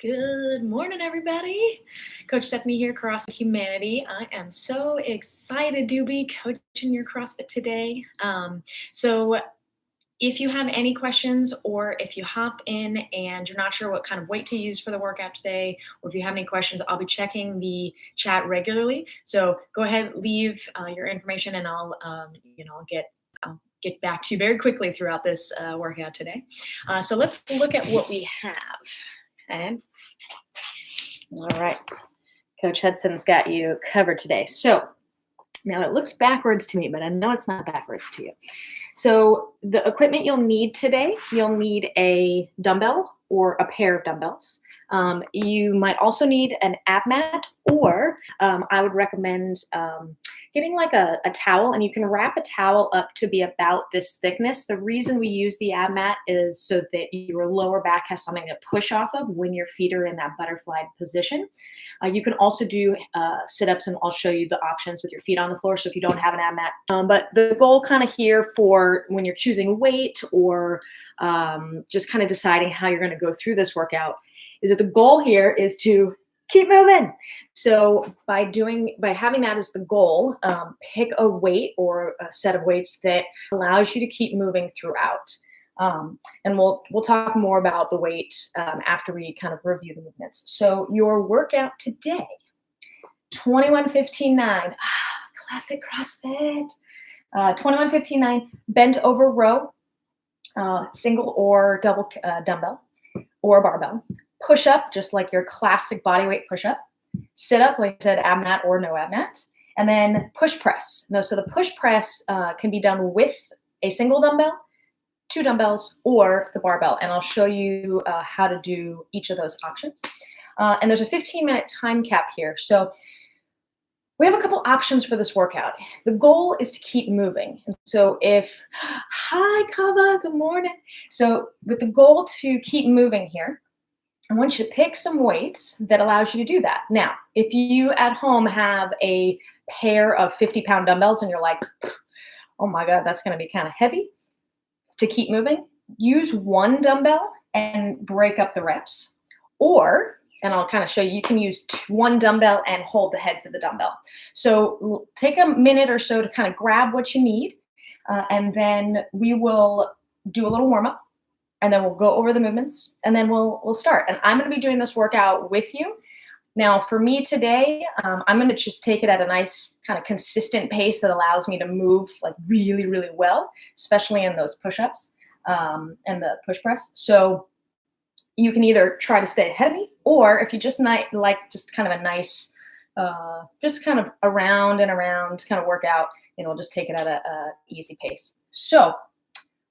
Good morning, everybody. Coach Stephanie here, CrossFit Humanity. I am so excited to be coaching your CrossFit today. So if you have any questions or if you hop in and you're not sure what kind of weight to use for the workout today, or if you have any questions, I'll be checking the chat regularly. So go ahead, leave your information and I'll get back to you very quickly throughout this workout today. So let's look at what we have. Okay. All right. Coach Hudson's got you covered today. So now it looks backwards to me, but I know it's not backwards to you. So the equipment you'll need today, you'll need a dumbbell or a pair of dumbbells. You might also need an ab mat, or I would recommend getting like a towel, and you can wrap a towel up to be about this thickness. The reason we use the ab mat is so that your lower back has something to push off of when your feet are in that butterfly position. You can also do sit-ups, and I'll show you the options with your feet on the floor, so if you don't have an ab mat. But the goal kind of here for when you're choosing weight or just kind of deciding how you're going to go through this workout is that the goal here is to keep moving. So by having that as the goal, pick a weight or a set of weights that allows you to keep moving throughout. And we'll talk more about the weight after we kind of review the movements. So your workout today, 21-15-9, classic CrossFit. 21-15-9, bent over row, single or double dumbbell or barbell. Push up, just like your classic bodyweight push up. Sit up, like I said, ab mat or no ab mat. And then push press. So the push press can be done with a single dumbbell, 2 dumbbells, or the barbell. And I'll show you how to do each of those options. And there's a 15-minute time cap here. So we have a couple options for this workout. The goal is to keep moving. And so hi Kava, good morning. So with the goal to keep moving here, I want you to pick some weights that allows you to do that. Now, if you at home have a pair of 50-pound dumbbells and you're like, oh my God, that's gonna be kind of heavy to keep moving, use 1 dumbbell and break up the reps. Or, and I'll kind of show you, you can use 1 dumbbell and hold the heads of the dumbbell. So take a minute or so to kind of grab what you need, and then we will do a little warm up, and then we'll go over the movements, and then we'll start. And I'm going to be doing this workout with you. Now, for me today, I'm going to just take it at a nice kind of consistent pace that allows me to move like really, really well, especially in those push-ups and the push press. So you can either try to stay ahead of me, or if you just like just kind of a nice, just kind of around and around kind of workout, just take it at a easy pace. So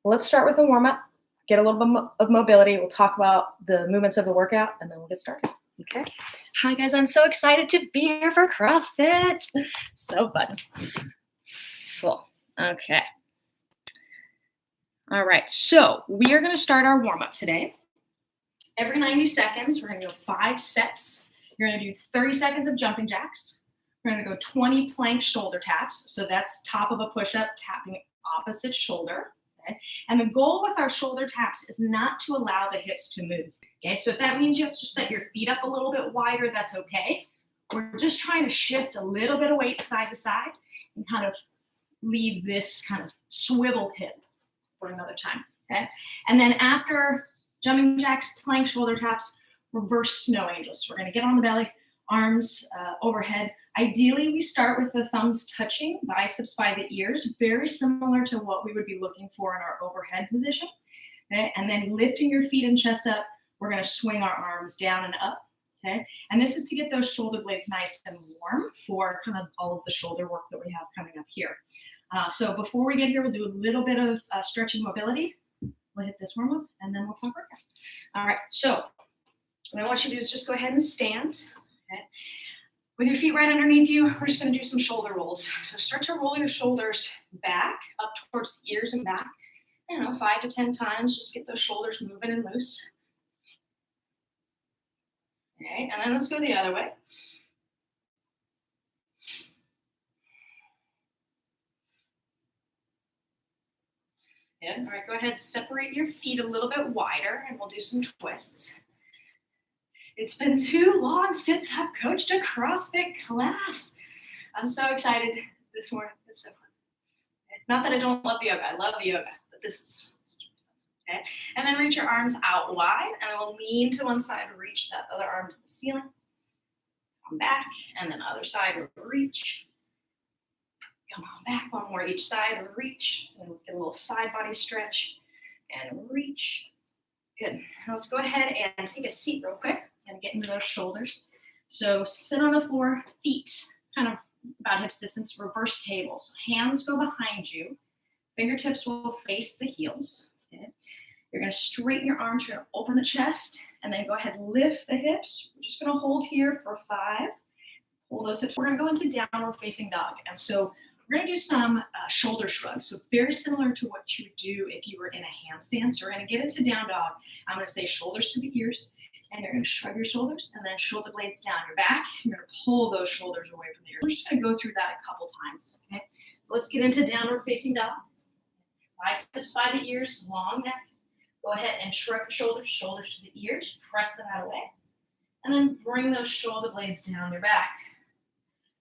let's start with a warm-up, get a little bit of mobility. We'll talk about the movements of the workout, and then we'll get started. Okay. Hi, guys. I'm so excited to be here for CrossFit. So fun. Cool. Okay. All right. So we are going to start our warm-up today. Every 90 seconds, we're going to go 5 sets. You're going to do 30 seconds of jumping jacks. We're going to go 20 plank shoulder taps. So that's top of a push-up, tapping opposite shoulder. Okay? And the goal with our shoulder taps is not to allow the hips to move. Okay, so if that means you have to set your feet up a little bit wider, that's okay. We're just trying to shift a little bit of weight side to side and kind of leave this kind of swivel hip for another time. Okay, and then after jumping jacks, plank shoulder taps, reverse snow angels. So we're going to get on the belly, arms overhead. Ideally, we start with the thumbs touching, biceps by the ears, very similar to what we would be looking for in our overhead position. Okay? And then lifting your feet and chest up, we're going to swing our arms down and up. Okay? And this is to get those shoulder blades nice and warm for kind of all of the shoulder work that we have coming up here. So before we get here, we'll do a little bit of stretching mobility. We'll hit this warm up, and then we'll talk workout. All right, so what I want you to do is just go ahead and stand. Okay? With your feet right underneath you, we're just going to do some shoulder rolls. So start to roll your shoulders back, up towards the ears and back. 5 to 10 times. Just get those shoulders moving and loose. Okay, and then let's go the other way. Good. All right, go ahead, separate your feet a little bit wider, and we'll do some twists. It's been too long since I've coached a CrossFit class. I'm so excited this morning. It's so fun. Not that I don't love the yoga. I love the yoga, but this is okay. And then reach your arms out wide, and we'll lean to one side, reach that other arm to the ceiling. Come back, and then other side, reach. Come on back, one more each side, reach. And get a little side body stretch, and reach. Good. Now let's go ahead and take a seat real quick and get into those shoulders. So sit on the floor, feet kind of about hips distance, reverse table. So hands go behind you. Fingertips will face the heels. Okay. You're going to straighten your arms. You're going to open the chest, and then go ahead and lift the hips. We're just going to hold here for 5. Pull those hips. We're going to go into downward facing dog. And so we're going to do some shoulder shrugs. So very similar to what you would do if you were in a handstand. So we're going to get into down dog. I'm going to say shoulders to the ears, and you're going to shrug your shoulders, and then shoulder blades down your back. You're going to pull those shoulders away from the ears. We're just going to go through that a couple times. Okay. So let's get into downward facing dog. Biceps by the ears, long neck. Go ahead and shrug the shoulders, shoulders to the ears. Press them out away. And then bring those shoulder blades down your back.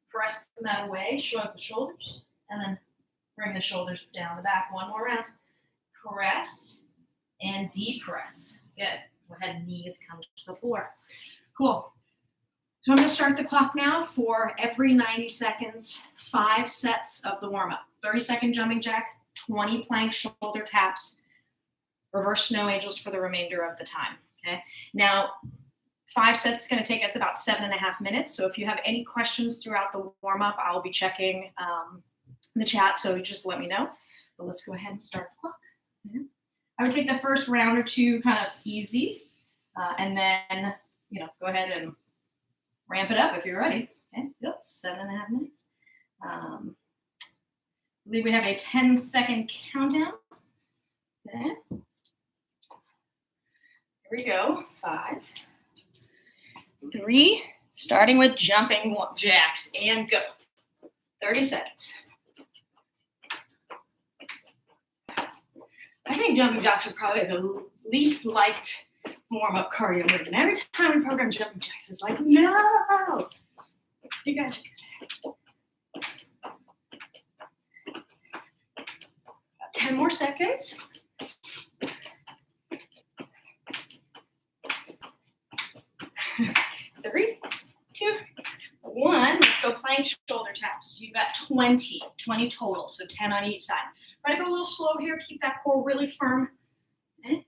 Press them out away, shrug the shoulders, and then bring the shoulders down the back. One more round. Press and depress. Good. Go ahead and knees come to the floor. Cool. So I'm going to start the clock now for every 90 seconds, 5 sets of the warm-up. 30-second jumping jack, 20 plank shoulder taps, reverse snow angels for the remainder of the time. Okay. Now, 5 sets is going to take us about 7.5 minutes. So if you have any questions throughout the warm-up, I'll be checking the chat. So just let me know. But let's go ahead and start the clock. Okay. I would take the first round or two kind of easy, and then go ahead and ramp it up if you're ready. Okay. Yep. 7.5 minutes. I believe we have a 10-second countdown. Okay. Here we go. 5, 3, starting with jumping jacks, and go. 30 seconds. I think jumping jacks are probably the least liked warm-up cardio movement. Every time we program jumping jacks, it's like, no! You guys are good. About 10 more seconds. 3, 2, 1. Let's go plank shoulder taps. You've got 20 total, so 10 on each side. Try to go a little slow here. Keep that core really firm. Okay.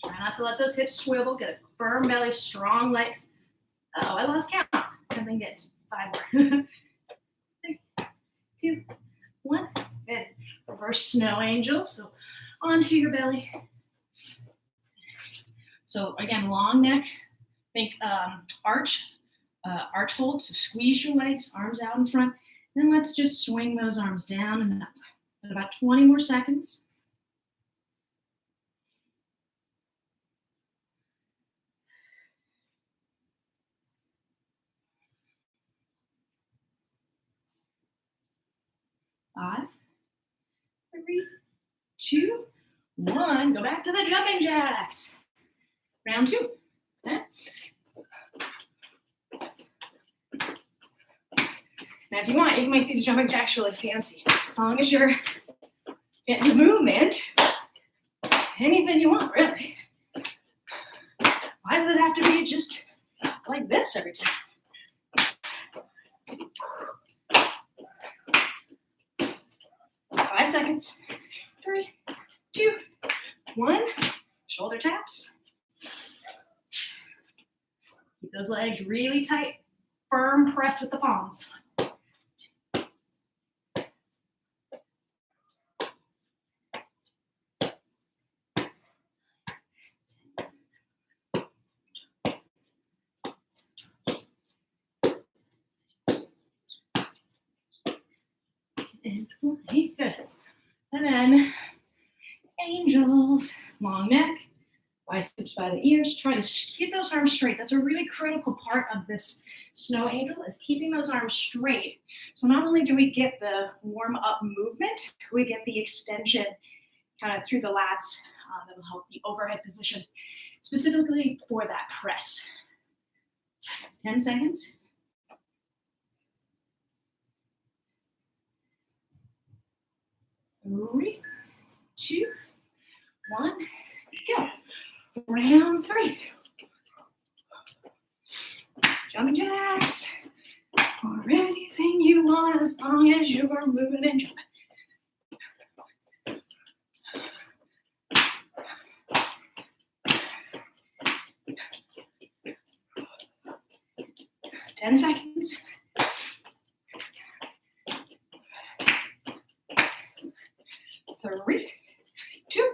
Try not to let those hips swivel. Get a firm belly, strong legs. Oh, I lost count. I think it's 5 more. 3, 2, 1. Good. Reverse snow angel. So onto your belly. So again, long neck. Think arch hold. So squeeze your legs, arms out in front. Then let's just swing those arms down and up. About 20 more seconds. Five, 3, 2, 1. Go back to the jumping jacks. Round 2. Okay. Now, if you want, you can make these jumping jacks really fancy. As long as you're getting the movement, anything you want, really. Why does it have to be just like this every time? 5 seconds. 3, 2, 1. Shoulder taps. Keep those legs really tight. Firm press with the palms. And 20. Good. And then angels, long neck, biceps by the ears. Try to keep those arms straight. That's a really critical part of this snow angel, is keeping those arms straight. So not only do we get the warm up movement, we get the extension kind of through the lats that will help the overhead position, specifically for that press. 10 seconds. 3, 2, 1, go. Round 3. Jumping jacks, or anything you want as long as you are moving and jumping. 10 seconds. 3, 2,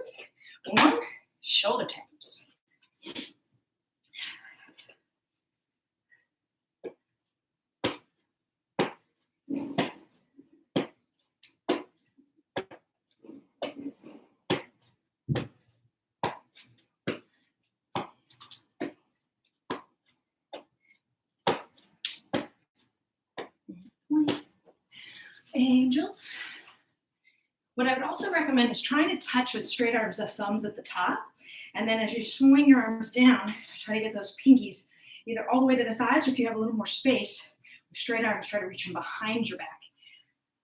1, shoulder taps. Angels. What I would also recommend is trying to touch with straight arms the thumbs at the top. And then as you swing your arms down, try to get those pinkies either all the way to the thighs, or if you have a little more space, with straight arms, try to reach them behind your back.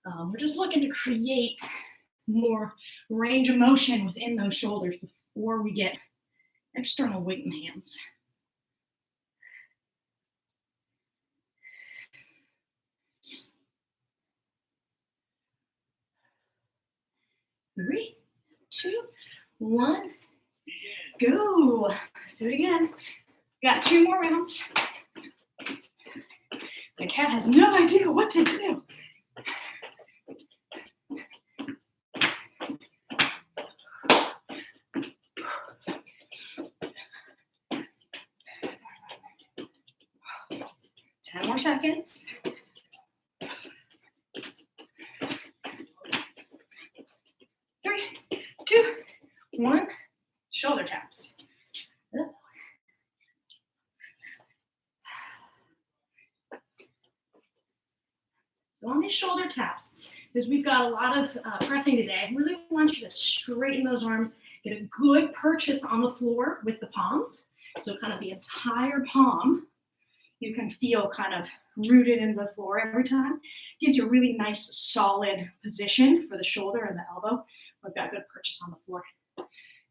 We're just looking to create more range of motion within those shoulders before we get external weight in the hands. 3, 2, 1, go. Let's do it again. Got 2 more rounds. The cat has no idea what to do. Ten more seconds. 3, 2, 1, shoulder taps. So on these shoulder taps, because we've got a lot of pressing today, I really want you to straighten those arms, get a good purchase on the floor with the palms. So kind of the entire palm, you can feel kind of rooted into the floor every time. Gives you a really nice, solid position for the shoulder and the elbow. We've got good purchase on the floor.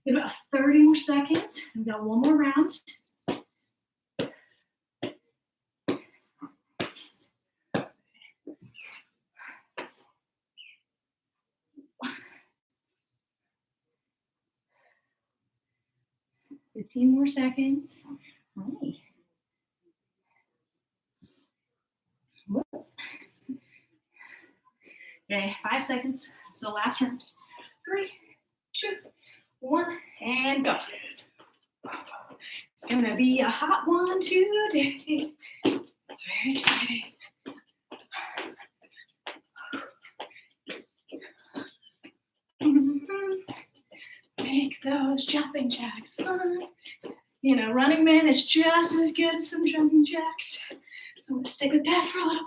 In about 30 more seconds. We've got 1 more round. Fifteen more seconds. All right. Whoops. Okay, 5 seconds. It's the last round. 3, 2, 1, and go. It's gonna be a hot one today. It's very exciting. Make those jumping jacks fun. You know, running man is just as good as some jumping jacks. So I'm gonna stick with that for a little.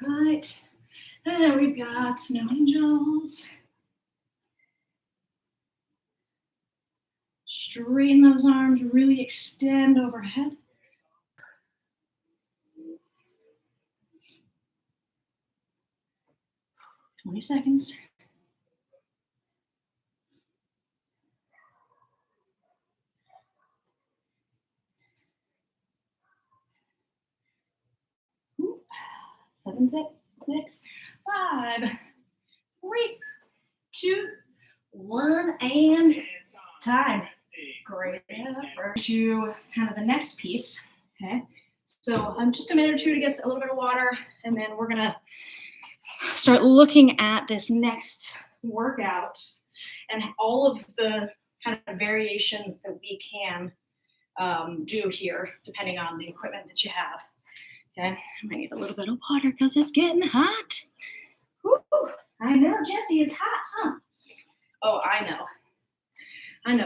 Right, and we've got snow angels. Straighten those arms, really extend overhead. Twenty seconds. Ooh. 7, 6, 5, 3, 2, 1, and time. Great. To kind of the next piece. Okay. So just a minute or two to get a little bit of water, and then we're gonna start looking at this next workout and all of the kind of variations that we can do here, depending on the equipment that you have. Okay, I might need a little bit of water because it's getting hot. Woo, I know, Jesse, it's hot, huh? Oh, I know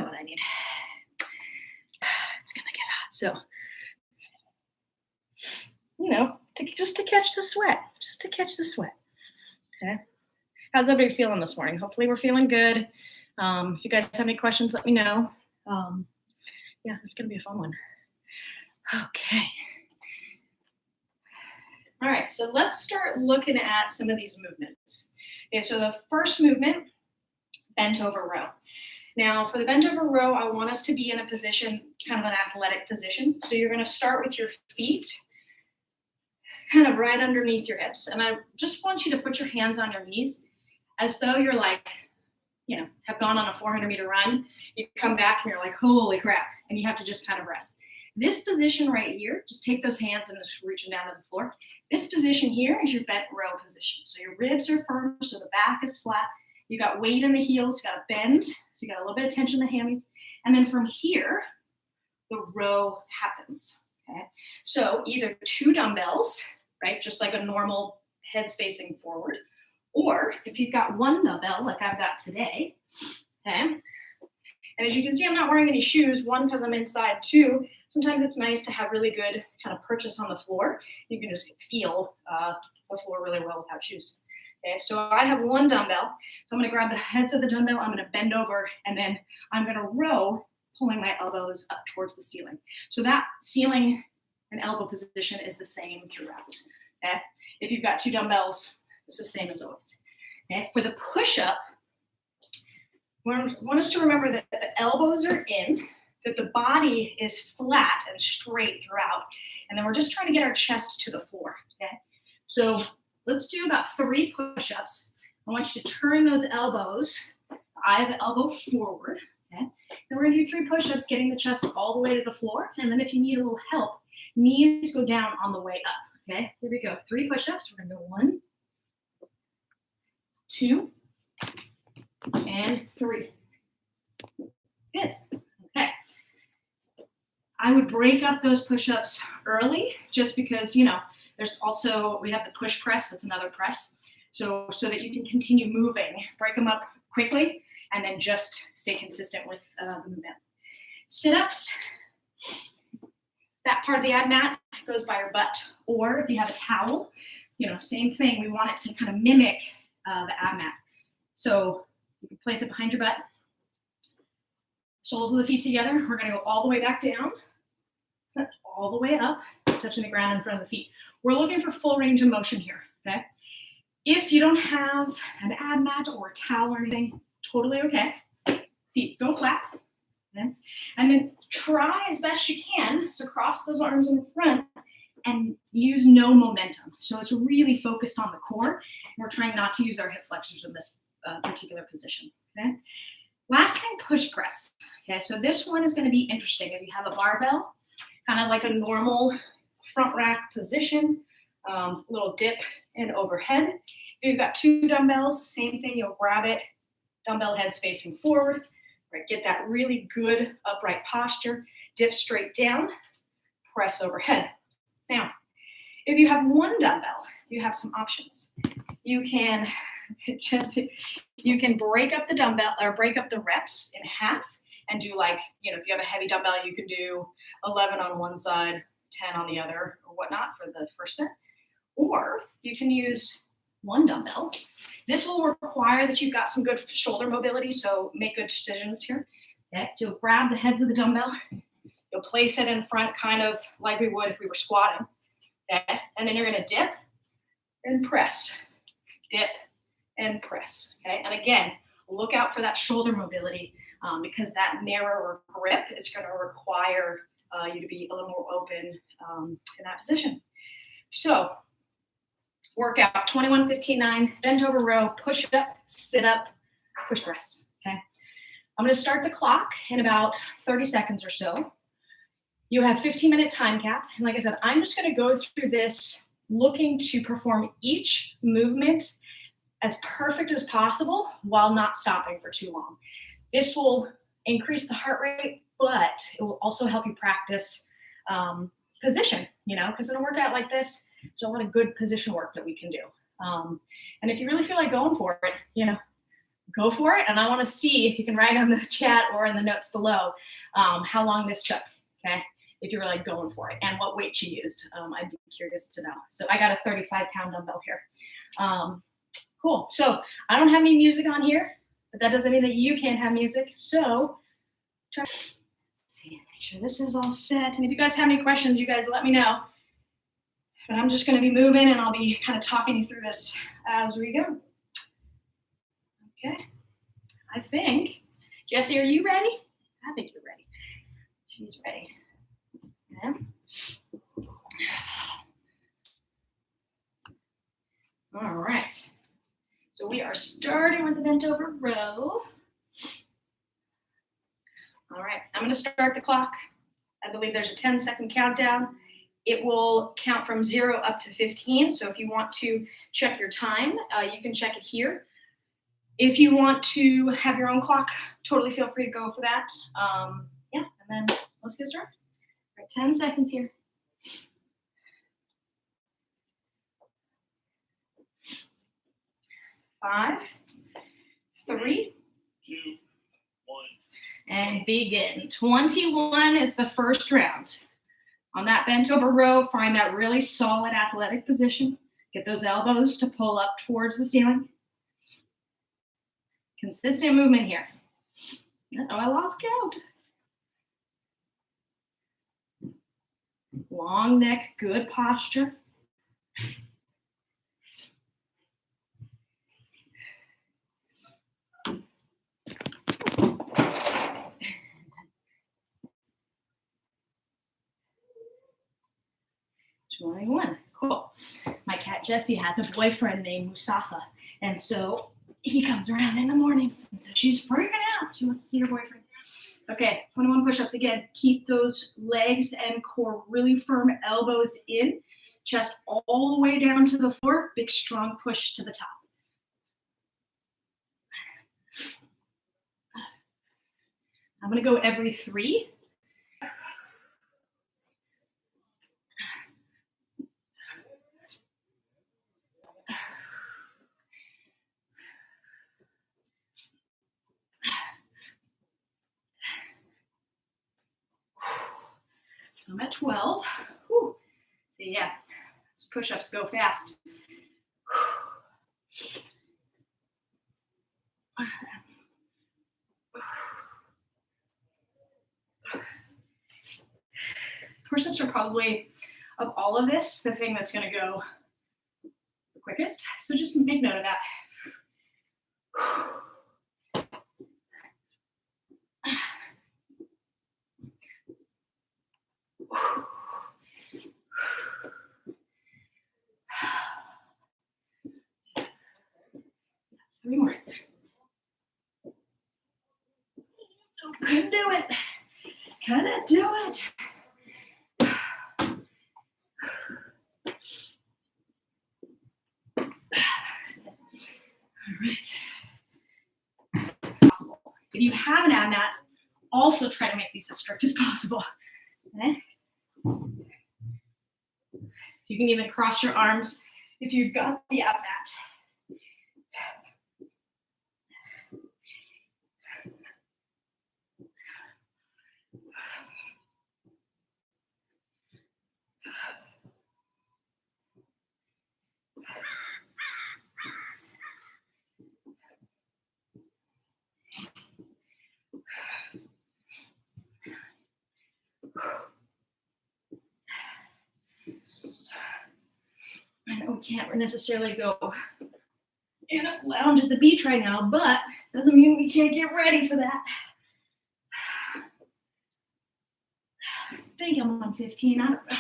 what I need. It's gonna get hot, so just to catch the sweat, Okay, how's everybody feeling this morning? Hopefully we're feeling good. If you guys have any questions, let me know. Yeah, it's gonna be a fun one. Okay. All right, so let's start looking at some of these movements. Okay, so the first movement, bent over row. Now for the bent over row, I want us to be in a position, kind of an athletic position. So you're gonna start with your feet kind of right underneath your hips. And I just want you to put your hands on your knees as though you're like, have gone on a 400-meter run. You come back and you're like, holy crap. And you have to just kind of rest. This position right here, just take those hands and just reach them down to the floor. This position here is your bent row position. So your ribs are firm, so the back is flat. You got weight in the heels, you got a bend, so you got a little bit of tension in the hammies. And then from here, the row happens, okay? So either 2 dumbbells, right, just like a normal heads facing forward, or if you've got 1 dumbbell, like I've got today, okay? And as you can see, I'm not wearing any shoes, 1, because I'm inside, 2, sometimes it's nice to have really good kind of purchase on the floor. You can just feel the floor really well without shoes. Okay, so I have 1 dumbbell. So I'm gonna grab the heads of the dumbbell, I'm gonna bend over, and then I'm gonna row, pulling my elbows up towards the ceiling. So that ceiling and elbow position is the same throughout. Okay? If you've got 2 dumbbells, it's the same as always. Okay? For the push-up, we want us to remember that the elbows are in, that the body is flat and straight throughout, and then we're just trying to get our chest to the floor. Okay? So let's do about 3 push-ups. I want you to turn those elbows, eye of the elbow forward. Okay? Then we're gonna do 3 push-ups, getting the chest all the way to the floor, and then if you need a little help, knees go down on the way up. Okay, here we go. 3 push-ups. We're gonna go 1, 2, and 3. Good. Okay. I would break up those push-ups early, just because there's also, we have the push press. That's another press. So that you can continue moving. Break them up quickly, and then just stay consistent with the movement. Sit-ups. That part of the ab mat goes by your butt, or if you have a towel, same thing. We want it to kind of mimic the ab mat. So you can place it behind your butt, soles of the feet together. We're gonna go all the way back down, all the way up, touching the ground in front of the feet. We're looking for full range of motion here, okay? If you don't have an ab mat or a towel or anything, totally okay. Feet go flat, okay? And then try as best you can to cross those arms in front and use no momentum. So it's really focused on the core. We're trying not to use our hip flexors in this particular position, okay? Last thing, push press. Okay, so this one is gonna be interesting. If you have a barbell, kind of like a normal front rack position, little dip and overhead. If you've got 2 dumbbells, same thing, you'll grab it, dumbbell heads facing forward, right? Get that really good upright posture, dip straight down, press overhead. Now, if you have 1 dumbbell, you have some options. You can break up the dumbbell or break up the reps in half and do if you have a heavy dumbbell, you can do 11 on one side, 10 on the other or whatnot for the first set. Or you can use 1 dumbbell. This will require that you've got some good shoulder mobility, so make good decisions here. Okay, so you'll grab the heads of the dumbbell, you'll place it in front kind of like we would if we were squatting. Okay, and then you're gonna dip and press, dip and press. Okay, and again, look out for that shoulder mobility because that narrower grip is gonna require you to be a little more open in that position. So workout 21, 15, 9, bent over row, push up, sit up, push press. Okay, I'm going to start the clock in about 30 seconds or so. You have 15-minute time cap, and like I said, I'm just going to go through this looking to perform each movement as perfect as possible while not stopping for too long. This will increase the heart rate, but it will also help you practice position, because in a workout like this, there's a lot of good position work that we can do. And if you really feel like going for it, go for it. And I want to see if you can write on the chat or in the notes below how long this took, okay? If you were like going for it and what weight you used. I'd be curious to know. So I got a 35-pound dumbbell here. Cool. So I don't have any music on here, but that doesn't mean that you can't have music. So let's see, make sure this is all set. And if you guys have any questions, you guys let me know. But I'm just going to be moving and I'll be kind of talking you through this as we go. Okay. I think, Jessie, are you ready? I think you're ready. She's ready. Okay. All right. So we are starting with the bent over row. All right, I'm going to start the clock. I believe there's a 10-second countdown. It will count from 0 up to 15. So if you want to check your time, you can check it here. If you want to have your own clock, totally feel free to go for that. Yeah, and then let's get started. All right, 10 seconds here. 5, 3, 2, 1. And begin. 21 is the first round. On that bent over row, find that really solid athletic position. Get those elbows to pull up towards the ceiling. Consistent movement here. Oh, I lost count. Long neck, good posture. Cool. My cat Jessie has a boyfriend named Mustafa, and so he comes around in the mornings, and so she's freaking out. She wants to see her boyfriend. Okay, 21 push-ups again. Keep those legs and core really firm, elbows in, chest all the way down to the floor. Big, strong push to the top. I'm gonna go every 3. I'm at 12. Whew. So yeah, these push-ups go fast. Push-ups are probably, of all of this, the thing that's going to go the quickest. So just make note of that. Three more. Couldn't do it. Couldn't do it. All right. Possible. If you have an ab mat, also try to make these as strict as possible. Okay? You can even cross your arms if you've got the ab mat. I know we can't necessarily go in a lounge at the beach right now, but doesn't mean we can't get ready for that. I think I'm on 15. I don't know.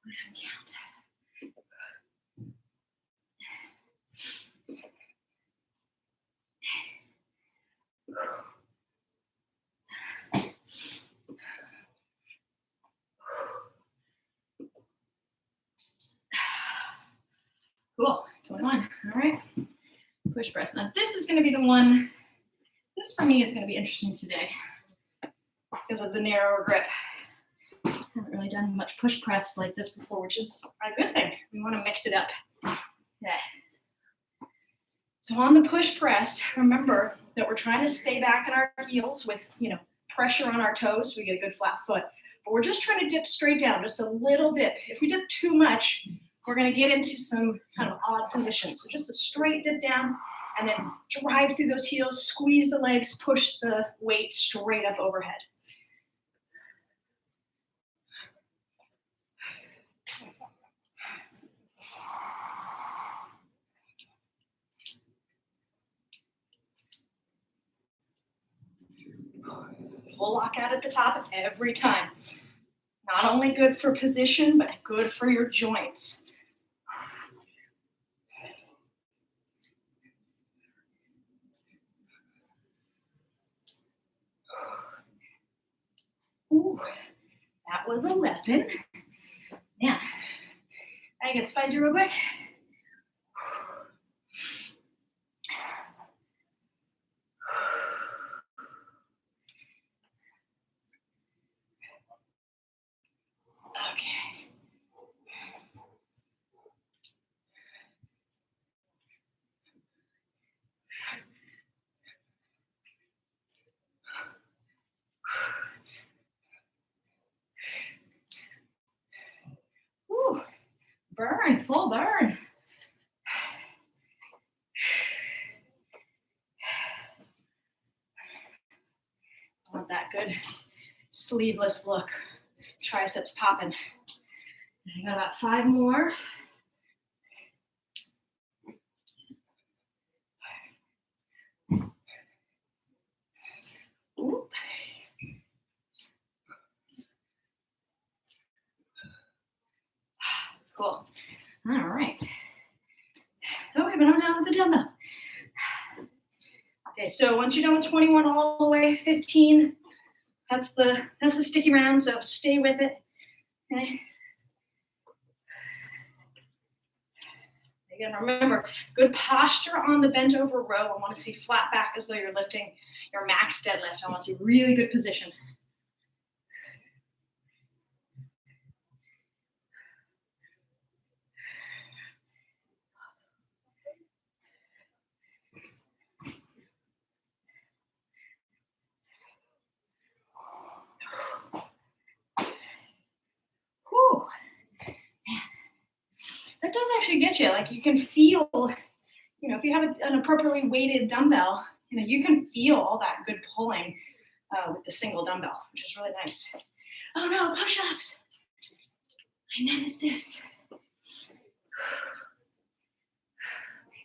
Lose some count. Cool, 21, all right. Push press. Now this is gonna be the one, this for me is gonna be interesting today because of the narrower grip. I haven't really done much push press like this before, which is a good thing. We wanna mix it up. Yeah. So on the push press, remember that we're trying to stay back in our heels with, pressure on our toes so we get a good flat foot. But we're just trying to dip straight down, just a little dip. If we dip too much, we're going to get into some kind of odd positions. So just a straight dip down and then drive through those heels, squeeze the legs, push the weight straight up overhead. Full lockout at the top every time. Not only good for position, but good for your joints. Ooh, that was 11. Yeah. I get spicy real quick. Okay. Woo. Burn, full burn. I want that good sleeveless look. Triceps popping. I got about 5 more. Ooh. Cool. All right. Okay, but I'm down with the dumbbell. Okay, so once you're done with 21 all the way, 15, that's the sticky round, so stay with it. Okay. Again, remember, good posture on the bent over row. I want to see flat back as though you're lifting your max deadlift. I want to see really good position. Whew. Man. That does actually get you. Like you can feel, if you have an appropriately weighted dumbbell, you can feel all that good pulling with the single dumbbell, which is really nice. Oh no, push-ups. My nemesis.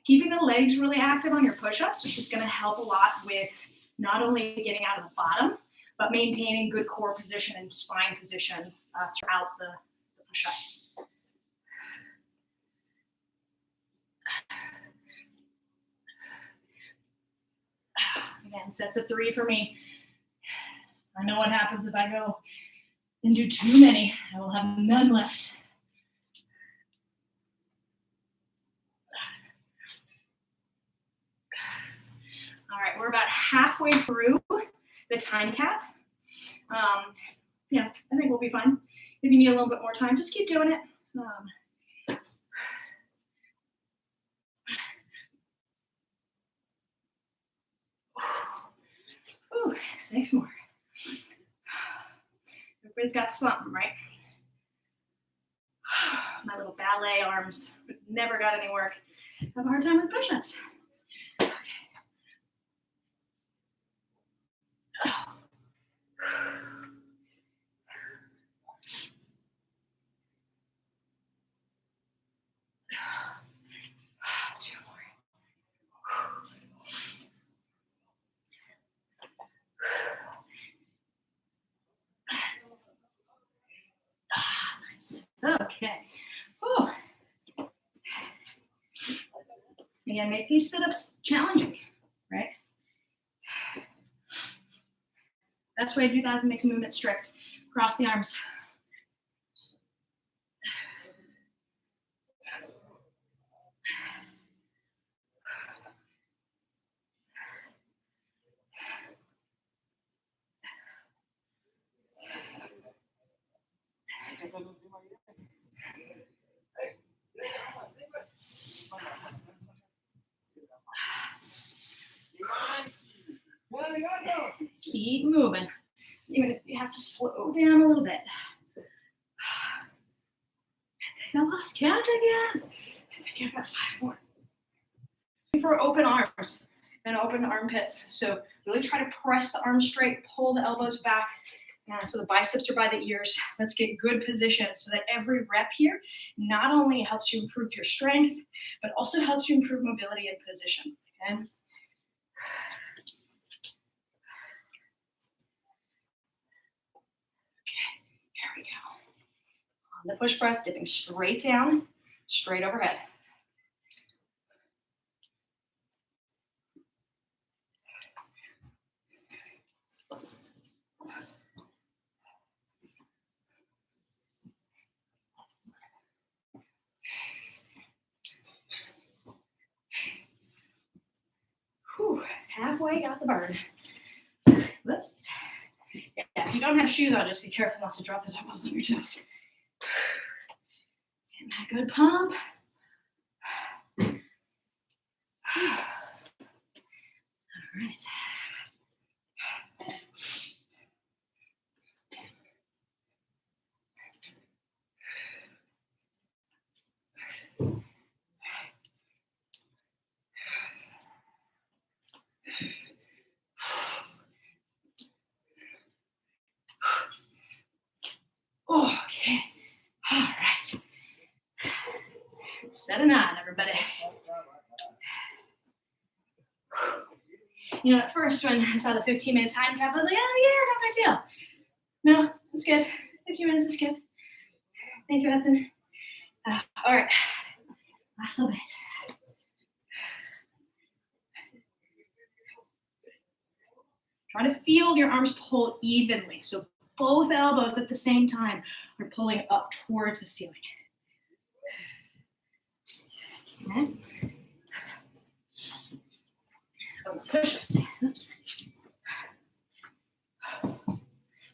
Keeping the legs really active on your push-ups, which is going to help a lot with not only getting out of the bottom, but maintaining good core position and spine position throughout the push-up. Again, sets of 3 for me. I know what happens if I go and do too many. I will have none left. All right, we're about halfway through the time cap. I think we'll be fine. If you need a little bit more time, just keep doing it. Ooh, 6 more. Everybody's got something, right? My little ballet arms never got any work. I have a hard time with push-ups. Okay. Oh. 2 more. Nice. Okay. Ooh. Again, make these sit-ups challenging, right? Best way to do that is make the movement strict. Cross the arms. Keep moving, even if you have to slow down a little bit. Now lost count again. I think I've got 5 more. For open arms and open armpits. So really try to press the arms straight, pull the elbows back. So the biceps are by the ears. Let's get good position so that every rep here not only helps you improve your strength, but also helps you improve mobility and position. Okay? Here we go. On the push press, dipping straight down, straight overhead. Whew, halfway got the burn. Whoops. Yeah, if you don't have shoes on, just be careful not to drop the dumbbells on your toes. Getting that good pump. All right. Okay. All right. Set a 9, everybody. You know, at first when I saw the 15-minute time cap, I was like, oh yeah, no big deal. No, that's good. 15 minutes is good. Thank you, Hudson. All right. Last little bit. Try to feel your arms pull evenly. So both elbows at the same time are pulling up towards the ceiling. Okay. Push-ups. Oops.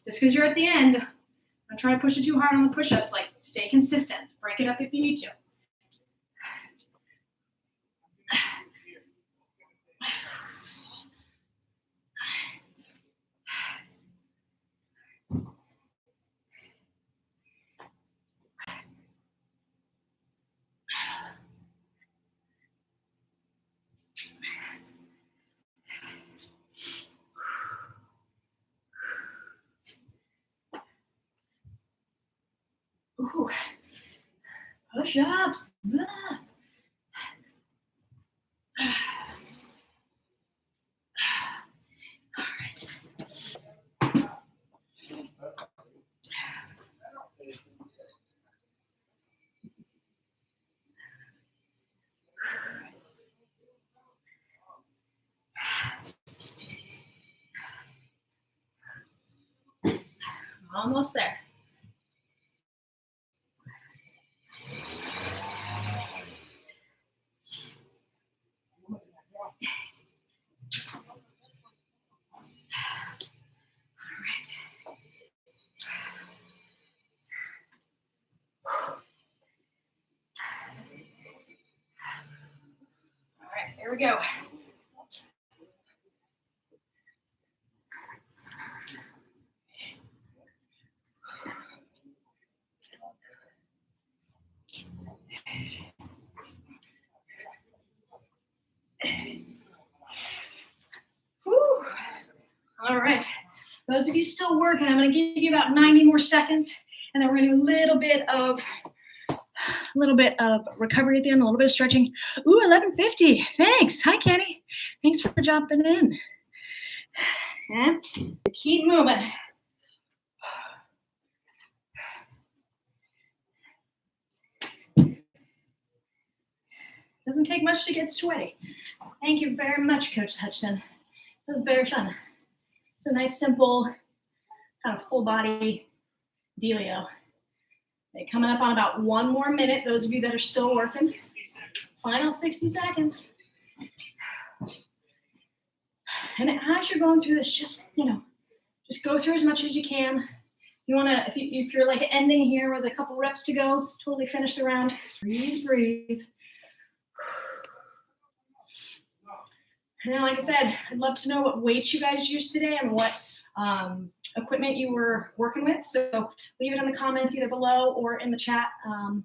Just because you're at the end, don't try to push it too hard on the push-ups. Like, stay consistent. Break it up if you need to. Ooh. Push-ups. All right. Almost there. Here we go. Whew. All right. Those of you still working, I'm going to give you about 90 more seconds, and then we're going to do a little bit of recovery at the end, a little bit of stretching. Ooh, 11:50. Thanks. Hi, Kenny. Thanks for jumping in. Okay. Keep moving. Doesn't take much to get sweaty. Thank you very much, Coach Hutchinson. That was very fun. It's a nice, simple, kind of full body dealio. Okay, coming up on about 1 more minute, those of you that are still working. Final 60 seconds. And as you're going through this, just go through as much as you can. You want to, if you're like ending here with a couple reps to go, totally finish the round. Breathe, breathe. And then, like I said, I'd love to know what weights you guys used today and what equipment you were working with. So leave it in the comments either below or in the chat. I'd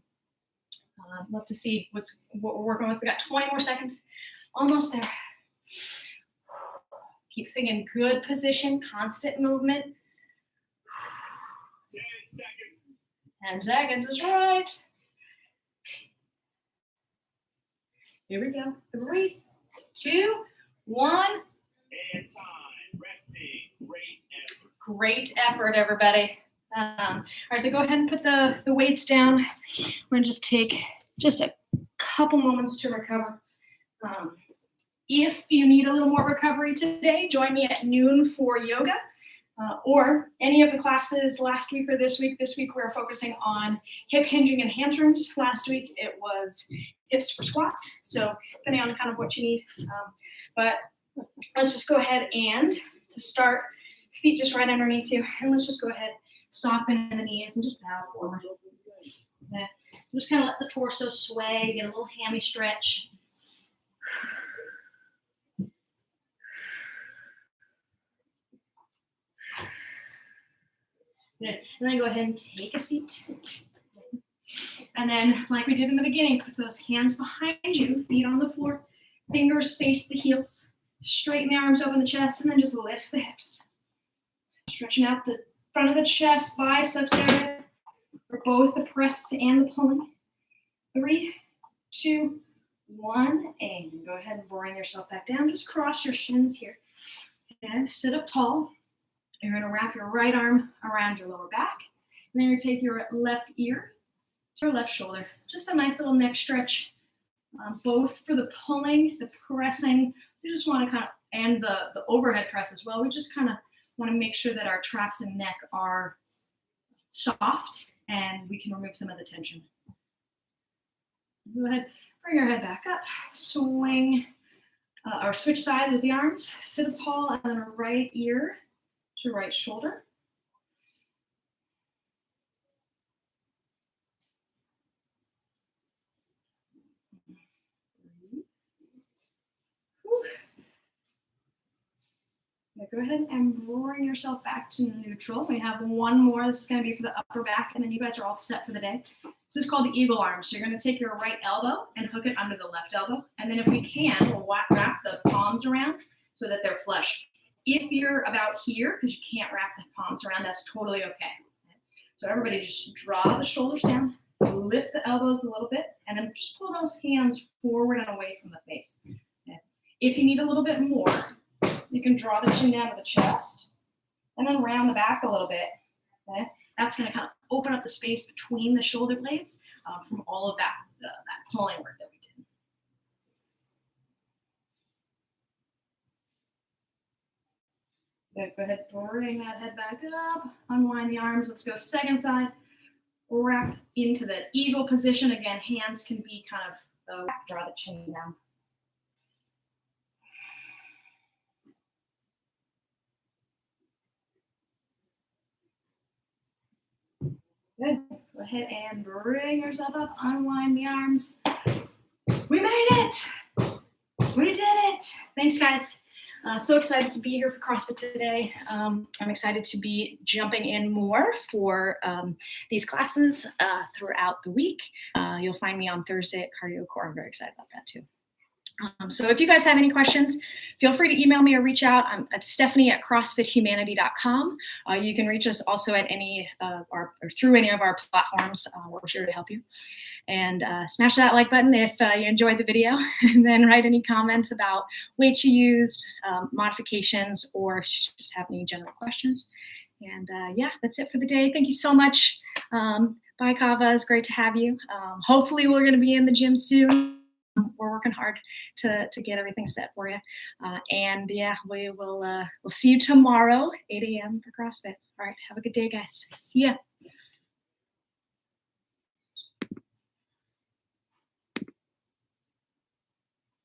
love to see what we're working with. We got 20 more seconds. Almost there. Keep thinking good position, constant movement. 10 seconds. 10 seconds is right. Here we go. 3, 2, 1. And time. Resting. Great effort. Great effort, everybody. All right, so go ahead and put the weights down. We're gonna just take just a couple moments to recover. If you need a little more recovery today, join me at noon for yoga or any of the classes last week or this week. This week we're focusing on hip hinging and hamstrings. Last week it was hips for squats. So depending on kind of what you need. But let's just go ahead and to start, feet just right underneath you. And let's just go ahead, soften the knees and just bow forward. Okay. Just kind of let the torso sway, get a little hammy stretch. Good. And then go ahead and take a seat. And then, like we did in the beginning, put those hands behind you, feet on the floor, fingers face the heels, straighten the arms, open the chest, and then just lift the hips. Stretching out the front of the chest, biceps area for both the press and the pulling. 3, 2, 1, and go ahead and bring yourself back down. Just cross your shins here. And sit up tall. You're going to wrap your right arm around your lower back. And then you're going to take your left ear to your left shoulder. Just a nice little neck stretch, both for the pulling, the pressing. We just want to kind of, and the overhead press as well. We just kind of want to make sure that our traps and neck are soft and we can remove some of the tension. Go ahead, bring your head back up, swing or switch sides with the arms, sit up tall, and then right ear to right shoulder. Now go ahead and bring yourself back to neutral. We have one more. This is going to be for the upper back, and then you guys are all set for the day. This is called the eagle arm. So you're going to take your right elbow and hook it under the left elbow. And then if we can, we'll wrap the palms around so that they're flush. If you're about here, because you can't wrap the palms around, that's totally okay. So everybody just draw the shoulders down, lift the elbows a little bit, and then just pull those hands forward and away from the face. Okay. If you need a little bit more, you can draw the chin down to the chest and then round the back a little bit. Okay. That's going to kind of open up the space between the shoulder blades from all of that pulling work that we did. Good. Go ahead, bring that head back up, unwind the arms. Let's go second side, wrap into the eagle position. Again, hands can be kind of draw the chin down. Good. Go ahead and bring yourself up, unwind the arms. We made it. We did it. Thanks, guys. So excited to be here for CrossFit today. I'm excited to be jumping in more for these classes throughout the week. You'll find me on Thursday at Cardio Core. I'm very excited about that too. So if you guys have any questions, feel free to email me or reach out. I'm at Stephanie@CrossFitHumanity.com. You can reach us also at any or through any of our platforms. We're here to help you. And smash that like button if you enjoyed the video, and then write any comments about weights you used, modifications, or if you just have any general questions. And yeah, that's it for the day. Thank you so much. Bye, Kava. It's great to have you. Hopefully we're going to be in the gym soon. We're working hard to get everything set for you. And yeah, we'll see you tomorrow, 8 a.m. for CrossFit. All right. Have a good day, guys. See ya.